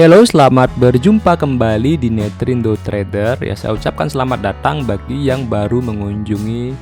Halo, selamat berjumpa kembali di Netrindo Trader. Ya, saya ucapkan selamat datang bagi yang baru mengunjungi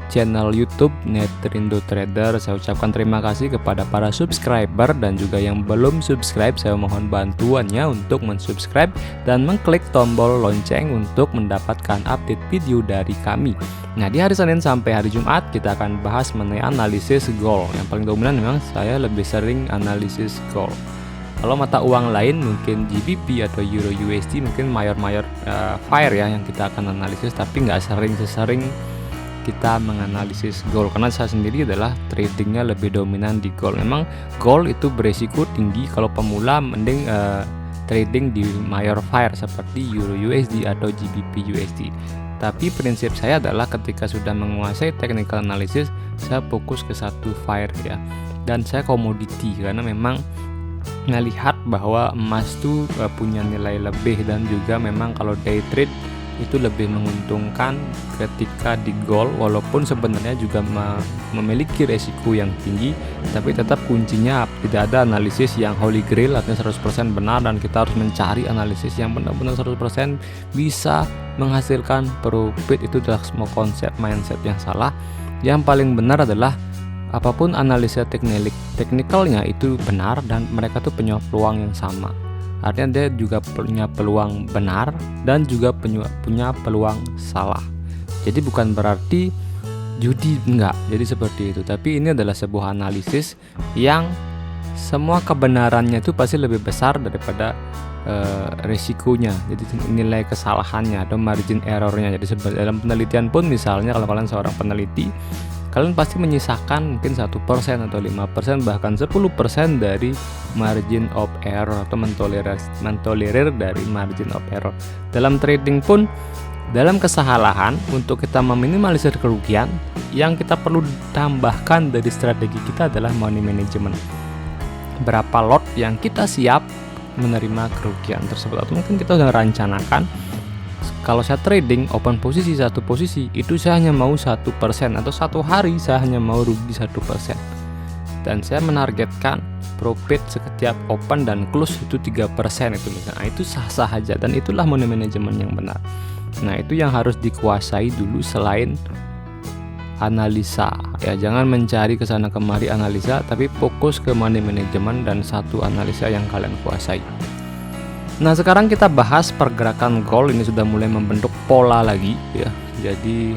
channel YouTube Netrindo Trader. Saya ucapkan terima kasih kepada para subscriber dan juga yang belum subscribe. Saya mohon bantuannya untuk mensubscribe dan mengklik tombol lonceng untuk mendapatkan update video dari kami. Nah, di hari Senin sampai hari Jumat kita akan bahas mengenai analisis gold. Yang paling dominan memang saya lebih sering analisis gold. Kalau mata uang lain mungkin GBP atau Euro USD mungkin mayor fire ya yang kita akan analisis, tapi nggak sering kita menganalisis gold karena saya sendiri adalah tradingnya lebih dominan di gold. Memang gold itu beresiko tinggi, kalau pemula mending trading di mayor fire seperti Euro USD atau GBP USD. Tapi prinsip saya adalah ketika sudah menguasai technical analysis, saya fokus ke satu fire ya, dan saya komoditi karena memang melihat bahwa emas tuh punya nilai lebih, dan juga memang kalau day trade itu lebih menguntungkan ketika di gold, walaupun sebenarnya juga memiliki resiko yang tinggi, tapi tetap kuncinya tidak ada analisis yang holy grail artinya 100% benar, dan kita harus mencari analisis yang benar-benar 100% bisa menghasilkan profit. Itu adalah semua konsep mindset yang salah. Yang paling benar adalah apapun analisa teknikalnya itu benar, dan mereka tuh punya peluang yang sama. Artinya dia juga punya peluang benar dan juga punya peluang salah. Jadi bukan berarti judi, enggak. Jadi seperti itu. Tapi ini adalah sebuah analisis yang semua kebenarannya itu pasti lebih besar daripada resikonya. Jadi nilai kesalahannya atau margin errornya. Jadi dalam penelitian pun misalnya kalau kalian seorang peneliti, kalian pasti menyisakan mungkin 1% atau 5% bahkan 10% dari margin of error atau mentolerir dari margin of error. Dalam trading pun, dalam kesalahan untuk kita meminimalisir kerugian, yang kita perlu tambahkan dari strategi kita adalah money management. Berapa lot yang kita siap menerima kerugian tersebut, atau mungkin kita sudah rencanakan, kalau saya trading open posisi satu posisi itu saya hanya mau 1% atau satu hari saya hanya mau rugi 1%, dan saya menargetkan profit setiap open dan close itu 3% itu misalnya. Nah, itu sah-sah aja, dan itulah money management yang benar. Nah, itu yang harus dikuasai dulu selain analisa ya. Jangan mencari kesana kemari analisa, tapi fokus ke money management dan satu analisa yang kalian kuasai. Nah, sekarang kita bahas pergerakan gold. Ini sudah mulai membentuk pola lagi ya. Jadi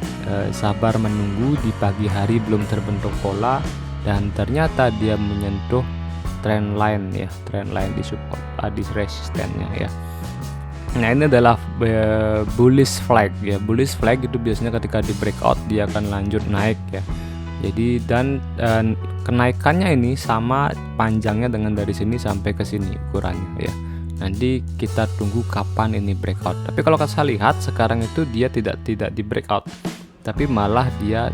sabar menunggu, di pagi hari belum terbentuk pola, dan ternyata dia menyentuh trend line ya, trend line di support, di resistennya ya. Nah, ini adalah bullish flag ya. Bullish flag itu biasanya ketika di breakout dia akan lanjut naik ya. Jadi dan kenaikannya ini sama panjangnya dengan dari sini sampai ke sini ukurannya ya. Nanti kita tunggu kapan ini breakout. Tapi kalau saya lihat sekarang itu dia tidak di breakout, tapi malah dia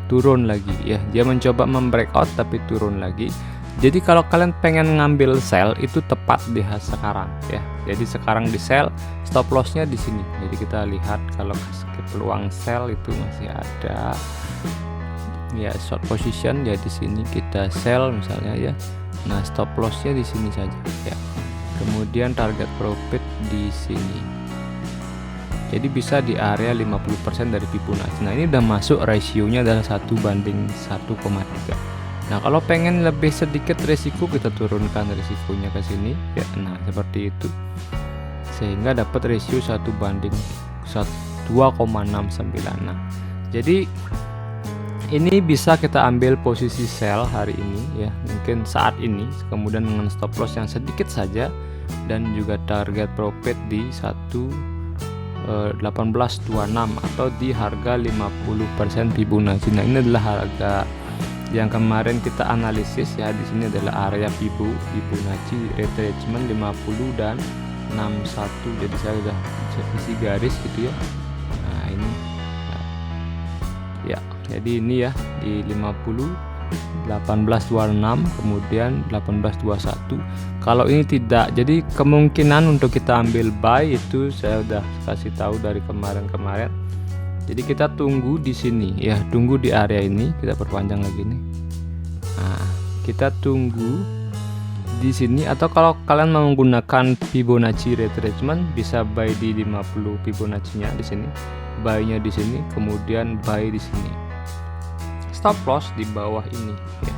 turun lagi ya. Dia mencoba membreakout tapi turun lagi. Jadi kalau kalian pengen ngambil sell itu tepat di sekarang ya. Jadi sekarang di sell, stop lossnya di sini. Jadi kita lihat kalau peluang sell itu masih ada ya, short position ya di sini kita sell misalnya ya. Nah, stop lossnya di sini saja ya. Kemudian target profit di sini. Jadi bisa di area 50% dari Fibonacci. Nah, ini udah masuk, rasionya adalah 1,1,3. Nah, kalau pengen lebih sedikit resiko, kita turunkan resikonya ke sini ya. Nah, seperti itu. Sehingga dapat rasio 1,2,69. Nah, jadi ini bisa kita ambil posisi sell hari ini ya, mungkin saat ini, kemudian dengan stop loss yang sedikit saja, dan juga target profit di 1826 atau di harga 50% Fibonacci. Nah, ini adalah harga yang kemarin kita analisis ya. Di sini adalah area Fibonacci retracement 50 dan 61. Jadi saya sudah isi garis gitu ya. Nah, ini ya. Jadi ini ya di 50, 1826, kemudian 1821. Kalau ini tidak, jadi kemungkinan untuk kita ambil buy itu saya udah kasih tahu dari kemarin. Jadi kita tunggu di sini ya, tunggu di area ini. Kita perpanjang lagi nih. Nah, kita tunggu di sini, atau kalau kalian mau menggunakan Fibonacci retracement bisa buy di 50 Fibonacci-nya di sini, buy-nya di sini, kemudian buy di sini. Stop loss di bawah ini ya.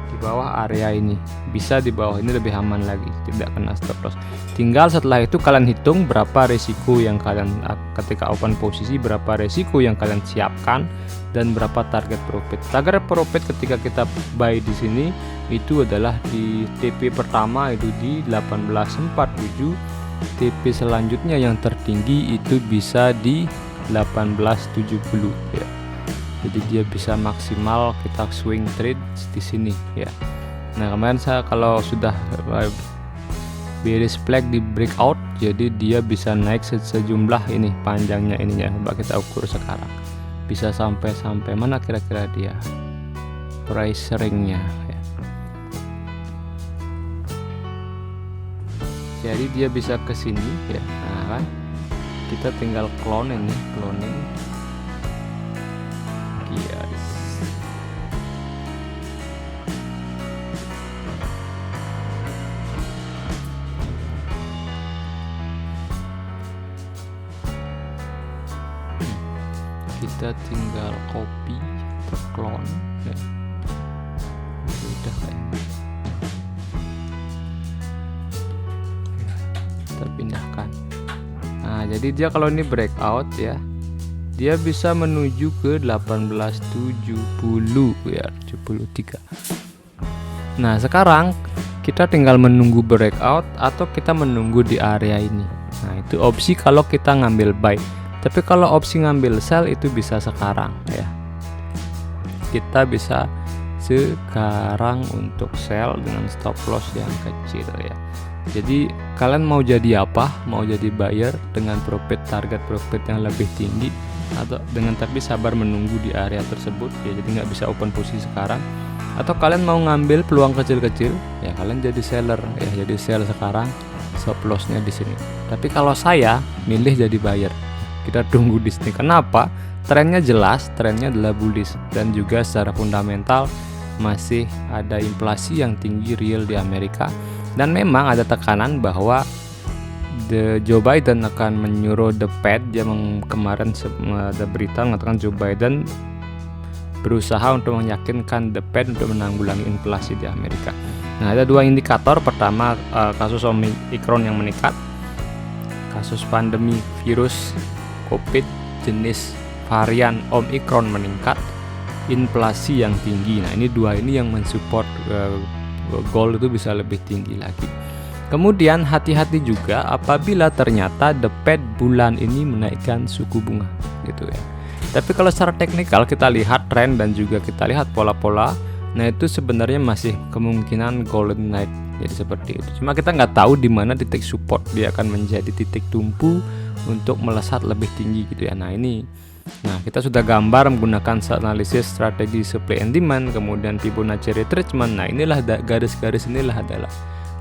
Di bawah area ini. Bisa di bawah ini lebih aman lagi, tidak kena stop loss. Tinggal setelah itu kalian hitung berapa resiko yang kalian ketika open posisi, berapa resiko yang kalian siapkan, dan berapa target profit. Target profit ketika kita buy di sini itu adalah di TP pertama itu di 1847, TP selanjutnya yang tertinggi itu bisa di 1870 ya. Jadi dia bisa maksimal kita swing trade di sini ya. Nah, kemarin saya kalau sudah bearish flag di breakout, jadi dia bisa naik sejumlah ini panjangnya ininya. Coba kita ukur sekarang. Bisa sampai mana kira-kira dia price ringnya ya. Jadi dia bisa ke sini ya. Nah, kan kita tinggal clone ini, cloning yes. Kita tinggal copy atau clone ya. Udah kayaknya ya, kita pindahkan. Nah, jadi dia kalau ini breakout ya, dia bisa menuju ke 1870 ya, 73. Nah, sekarang kita tinggal menunggu breakout atau kita menunggu di area ini. Nah, itu opsi kalau kita ngambil buy. Tapi kalau opsi ngambil sell itu bisa sekarang ya. Kita bisa sekarang untuk sell dengan stop loss yang kecil ya. Jadi kalian mau jadi apa? Mau jadi buyer dengan profit, target profit yang lebih tinggi, atau dengan tapi sabar menunggu di area tersebut ya, jadi nggak bisa open posisi sekarang. Atau kalian mau ngambil peluang kecil-kecil ya, kalian jadi seller ya, jadi sell sekarang, stop lossnya di sini. Tapi kalau saya milih jadi buyer, kita tunggu di sini. Kenapa? Trennya jelas, trennya adalah bullish, dan juga secara fundamental masih ada inflasi yang tinggi real di Amerika, dan memang ada tekanan bahwa Joe Biden akan menyuruh the Fed. Dia kemarin ada berita mengatakan Joe Biden berusaha untuk meyakinkan the Fed untuk menanggulangi inflasi di Amerika. Nah, ada dua indikator. Pertama, kasus Omicron yang meningkat, kasus pandemi virus COVID jenis varian Omicron meningkat, inflasi yang tinggi. Nah, ini dua ini yang mensupport gold itu bisa lebih tinggi lagi. Kemudian hati-hati juga apabila ternyata the Fed bulan ini menaikkan suku bunga gitu ya. Tapi kalau secara teknikal kita lihat tren dan juga kita lihat pola-pola, nah itu sebenarnya masih kemungkinan golden night, jadi seperti itu. Cuma kita nggak tahu di mana titik support dia akan menjadi titik tumpu untuk melesat lebih tinggi gitu ya. Nah kita sudah gambar menggunakan analisis strategi supply and demand, kemudian Fibonacci retracement. Nah, inilah garis-garis inilah adalah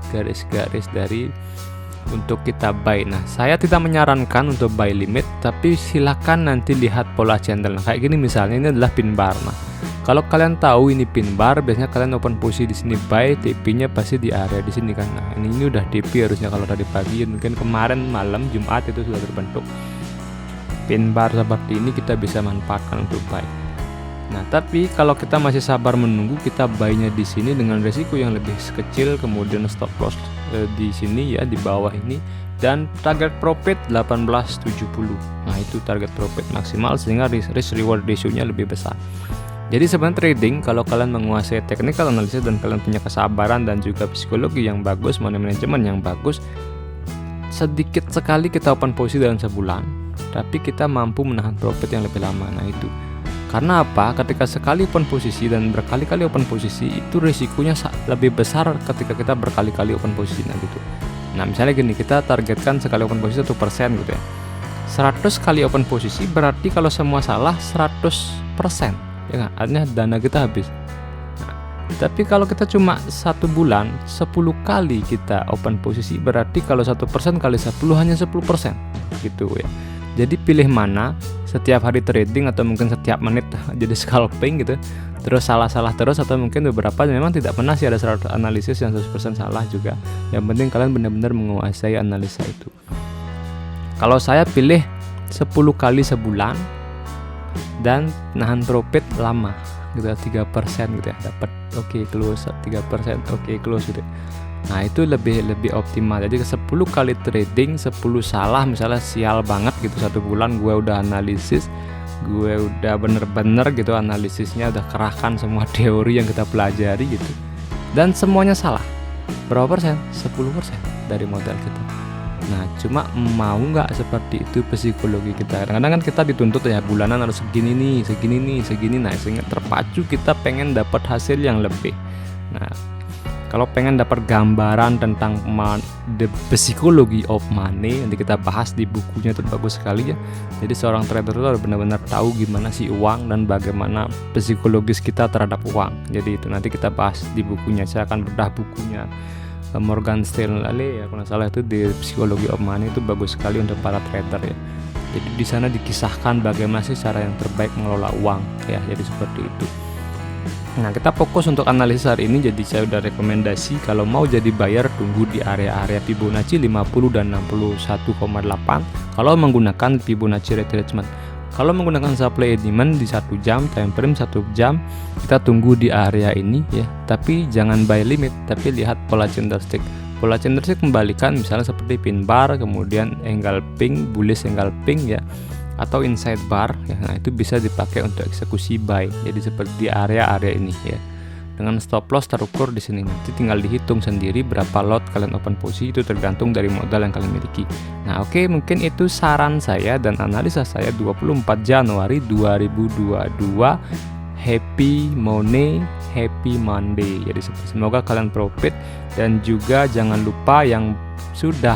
garis-garis dari untuk kita buy. Nah, saya tidak menyarankan untuk buy limit, tapi silakan nanti lihat pola channel. Nah, kayak gini misalnya ini adalah pin bar. Nah, kalau kalian tahu ini pin bar, biasanya kalian open posisi di sini buy, TP-nya pasti di area di sini kan. Nah, ini udah TP harusnya kalau tadi pagi, mungkin kemarin malam Jumat itu sudah terbentuk. Pin bar seperti ini kita bisa manfaatkan untuk buy. Nah, tapi kalau kita masih sabar menunggu, kita buy-nya di sini dengan resiko yang lebih kecil, kemudian stop loss di sini ya, di bawah ini, dan target profit 1870. Nah, itu target profit maksimal sehingga risk reward ratio-nya lebih besar. Jadi sebenarnya trading, kalau kalian menguasai technical analysis dan kalian punya kesabaran dan juga psikologi yang bagus, manajemen yang bagus, sedikit sekali kita open posisi dalam sebulan, tapi kita mampu menahan profit yang lebih lama. Nah, itu karena apa? Ketika sekali open posisi dan berkali-kali open posisi, itu risikonya lebih besar ketika kita berkali-kali open posisi. Nah, gitu. Nah, misalnya gini, kita targetkan sekali open posisi 1% gitu ya. 100 kali open posisi berarti kalau semua salah 100%, ya kan? Artinya dana kita habis. Nah, tapi kalau kita cuma 1 bulan 10 kali kita open posisi, berarti kalau 1% kali 10 hanya 10% gitu ya. Jadi pilih mana setiap hari trading atau mungkin setiap menit jadi scalping gitu, terus salah-salah terus, atau mungkin beberapa memang tidak pernah sih ada 100 analisis yang 100% salah juga. Yang penting kalian benar-benar menguasai analisa itu. Kalau saya pilih 10 kali sebulan dan nahan profit lama gitu, 3% gitu ya, dapat oke close 3%, oke close gitu. Nah itu lebih optimal. Jadi 10 kali trading 10 salah, misalnya sial banget gitu, 1 bulan gue udah analisis, gue udah bener-bener gitu analisisnya, udah kerahkan semua teori yang kita pelajari gitu, dan semuanya salah. Berapa persen? 10% dari modal kita. Nah cuma mau nggak seperti itu psikologi kita. Kadang-kadang kan kita dituntut ya bulanan harus segini nih, segini. Nah sehingga terpacu kita pengen dapat hasil yang lebih. Nah kalau pengen dapat gambaran tentang the psychology of money, nanti kita bahas di bukunya, itu bagus sekali ya. Jadi seorang trader itu harus benar-benar tahu gimana sih uang dan bagaimana psikologis kita terhadap uang. Jadi itu nanti kita bahas di bukunya. Saya akan bedah bukunya Morgan Stanley ya kalau nggak salah, itu di Psychology of Money, itu bagus sekali untuk para trader ya. Jadi di sana dikisahkan bagaimana sih cara yang terbaik mengelola uang ya. Jadi seperti itu. Nah kita fokus untuk analisis hari ini. Jadi saya udah rekomendasi kalau mau jadi buyer tunggu di area-area Fibonacci 50 dan 61,8 kalau menggunakan Fibonacci retracement. Kalau menggunakan supply and demand di 1 jam, time frame 1 jam, kita tunggu di area ini ya. Tapi jangan buy limit, tapi lihat pola candlestick. Pola candlestick kembalikan misalnya seperti pin bar, kemudian engulfing, bullish engulfing ya, atau inside bar ya. Nah itu bisa dipakai untuk eksekusi buy. Jadi seperti di area-area ini ya. Dengan stop loss terukur di sini, nanti tinggal dihitung sendiri berapa lot kalian open posisi, itu tergantung dari modal yang kalian miliki. Nah oke, mungkin itu saran saya dan analisa saya 24 Januari 2022. Happy money, happy Monday. Jadi semoga kalian profit, dan juga jangan lupa yang sudah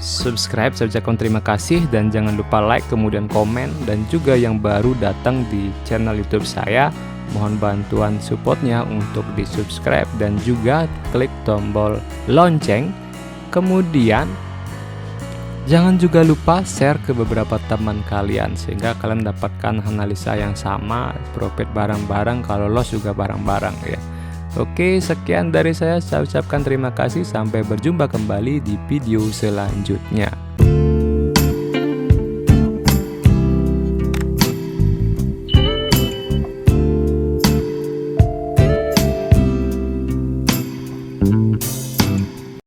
subscribe saya ucapkan terima kasih, dan jangan lupa like kemudian komen, dan juga yang baru datang di channel YouTube saya, mohon bantuan supportnya untuk di subscribe dan juga klik tombol lonceng. Kemudian jangan juga lupa share ke beberapa teman kalian sehingga kalian dapatkan analisa yang sama, profit bareng-bareng, kalau loss juga bareng-bareng ya. Oke, sekian dari saya ucapkan terima kasih, sampai berjumpa kembali di video selanjutnya.